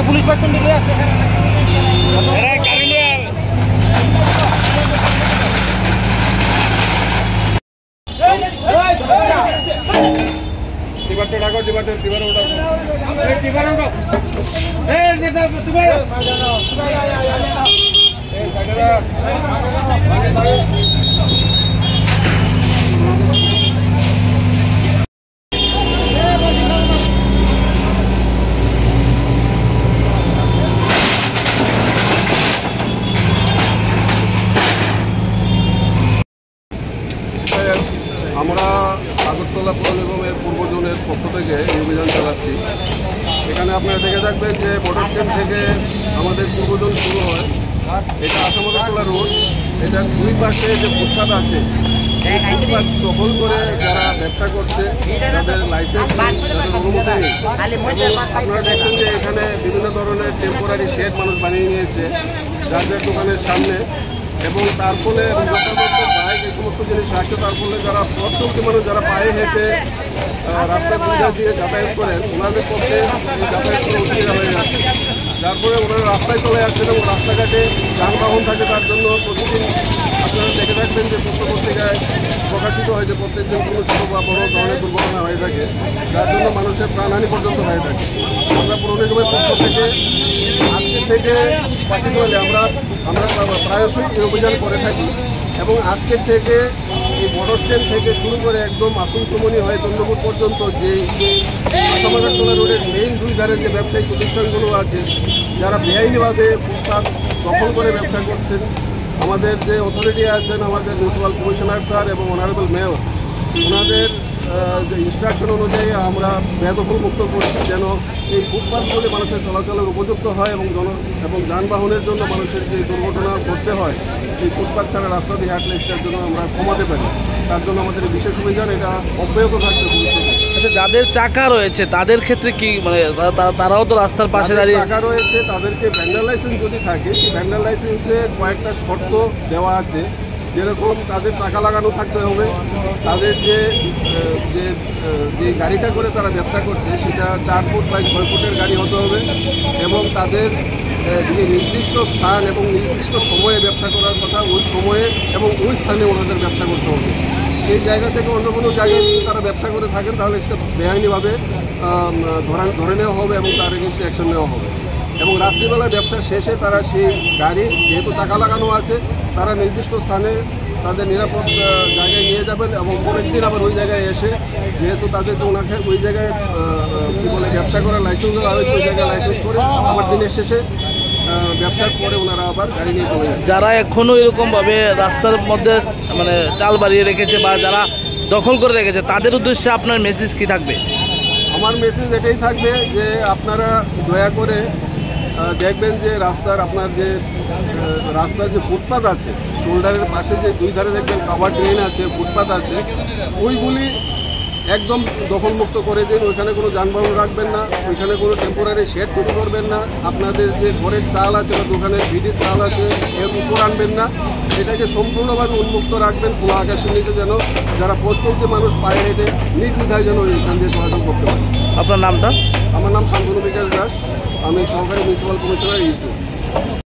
থেকে police person নিয়ে আসছে আমরা আগরতলা পৌর নিগমের পূর্ব জোনের পক্ষ থেকে এই অভিযান চালাচ্ছি। এখানে আপনারা দেখে থাকবেন যে মোটর স্ট্যান্ড থেকে আমাদের পূর্ব জোন শুরু হয়। এটা আসামতলা রোড। এটার দুই পাশে যে ফুটপাত আছে এই ফুটপাত দখল করে যারা ব্যবসা করছে তাদের লাইসেন্স তাদের অনুমতি নেই। আপনারা দেখছেন যে এখানে বিভিন্ন ধরনের টেম্পোরারি শেড মানুষ বানিয়ে নিয়েছে যাদের দোকানের সামনে, এবং তার ফলে বাইক এই সমস্ত জিনিস রাখছে। তার ফলে যারা পথ চলতি মানুষ যারা পায়ে হেঁটে রাস্তার দুধার দিয়ে যাতায়াত করেন ওনাদের পক্ষে যাতায়াত করে অসুবিধা হয়ে যাচ্ছে, যার ফলে ওনারা রাস্তায় চলে যাচ্ছেন এবং রাস্তাঘাটে যানবাহন থাকে। তার জন্য প্রতিদিন আপনারা দেখে থাকবেন যে পত্রপত্রিকায় প্রকাশিত হয় যে প্রত্যেকদিন কোনো ছোটো বা বড় ধরনের দুর্ঘটনা হয়ে থাকে, যার জন্য মানুষের প্রাণহানি পর্যন্ত হয়ে থাকে। আমরা পৌর নিগমের পক্ষ থেকে আজকে থেকে পার্টিকুলারলি আমরা প্রায়শই এই অভিযান করে থাকি, এবং আজকের থেকে এই বড় স্ট্যান্ড থেকে শুরু করে একদম আসানসোমনি হয়ে চন্দ্রপুর পর্যন্ত যে আসামতলা রোডের মেইন দুই ধারে যে ব্যবসায়িক প্রতিষ্ঠানগুলো আছে যারা বেআইনিভাবে ফুটপাত দখল করে ব্যবসা করছেন, আমাদের যে অথরিটি আছেন আমাদের মিউনিসিপ্যাল কমিশনার স্যার এবং অনারেবল মেয়র ওনাদের যে ইনস্ট্রাকশন অনুযায়ী আমরা বেদখল মুক্ত করছি যেন এই ফুটপাতগুলি মানুষের চলাচলের উপযুক্ত হয় এবং যানবাহনের জন্য মানুষের যে দুর্ঘটনা ঘটতে হয় এই ফুটপাত ছাড়া রাস্তা দিয়ে হাঁটলে সেটার জন্য আমরা কমাতে পারি। তার জন্য আমাদের বিশেষ অভিযান এটা অব্যাহত থাকবে ভবিষ্যতে। আচ্ছা, যাদের চাকা রয়েছে তাদের ক্ষেত্রে কি মানে তারাও তো রাস্তার পাশে দাঁড়িয়ে চাকা রয়েছে তাদেরকে ভ্যান্ডাল লাইসেন্স যদি থাকে সেই ভ্যান্ডাল লাইসেন্সে কয়েকটা শর্ত দেওয়া আছে, যেরকম তাদের টাকা লাগানো থাকতে হবে, তাদের যে গাড়িটা করে তারা ব্যবসা করছে সেটা 4 ফুট বা 6 ফুটের গাড়ি হতে হবে, এবং তাদের যে নির্দিষ্ট স্থান এবং নির্দিষ্ট সময়ে ব্যবসা করার কথা ওই সময়ে এবং ওই স্থানে ওনাদের ব্যবসা করতে হবে। সেই জায়গা থেকে অন্য কোনো জায়গায় যদি তারা ব্যবসা করে থাকেন তাহলে সেটা বেআইনিভাবে ধরে নেওয়া হবে এবং তার এগেইনস্টে অ্যাকশন নেওয়া হবে। এবং রাত্রিবেলায় ব্যবসা শেষে তারা সেই গাড়ি যেহেতু টাকা লাগানো আছে তারা নির্দিষ্ট স্থানে তাদের নিরাপদ জায়গায় নিয়ে যাবেন, এবং পরের দিন আবার ওই জায়গায় এসে যেহেতু তাদেরকে ওনাকে ওই জায়গায় কী বলে ব্যবসা করার লাইসেন্স দেওয়া হয়েছে ওই জায়গায় লাইসেন্স করে আবার দিনের শেষে ব্যবসার পরে ওনারা আবার গাড়ি নিয়ে চলে যান। যারা এখনও এরকমভাবে রাস্তার মধ্যে মানে চাল বাড়িয়ে রেখেছে বা যারা দখল করে রেখেছে তাদের উদ্দেশ্যে আপনার মেসেজ কি থাকবে? আমার মেসেজ এটাই থাকবে যে আপনারা দয়া করে দেখবেন যে রাস্তার যে ফুটপাত আছে শোল্ডারের পাশে যে দুই ধারে দেখবেন কাভার ড্রেন আছে, ফুটপাত আছে, ওইগুলি একদম দখলমুক্ত করে দিন। ওইখানে কোনো যানবাহন রাখবেন না, ওইখানে কোনো টেম্পোরারি শেড তৈরি করবেন না, আপনাদের যে ঘরের চাল আছে বা দোকানের ভিডির চাল আছে এর উপর আনবেন না, এটাকে সম্পূর্ণভাবে উন্মুক্ত রাখবেন খোলা আকাশের নিচে, যেন যারা পথ চলতে মানুষ পায়ে হেঁটে নির্দ্বিধায় যেন এইখান দিয়ে চলাচল করতে পারে। আপনার নামটা? আমার নাম শান্তনু বিকাশ দাস, আমি সহকারী মিউনিসিপ্যাল কমিশনার ইউপি।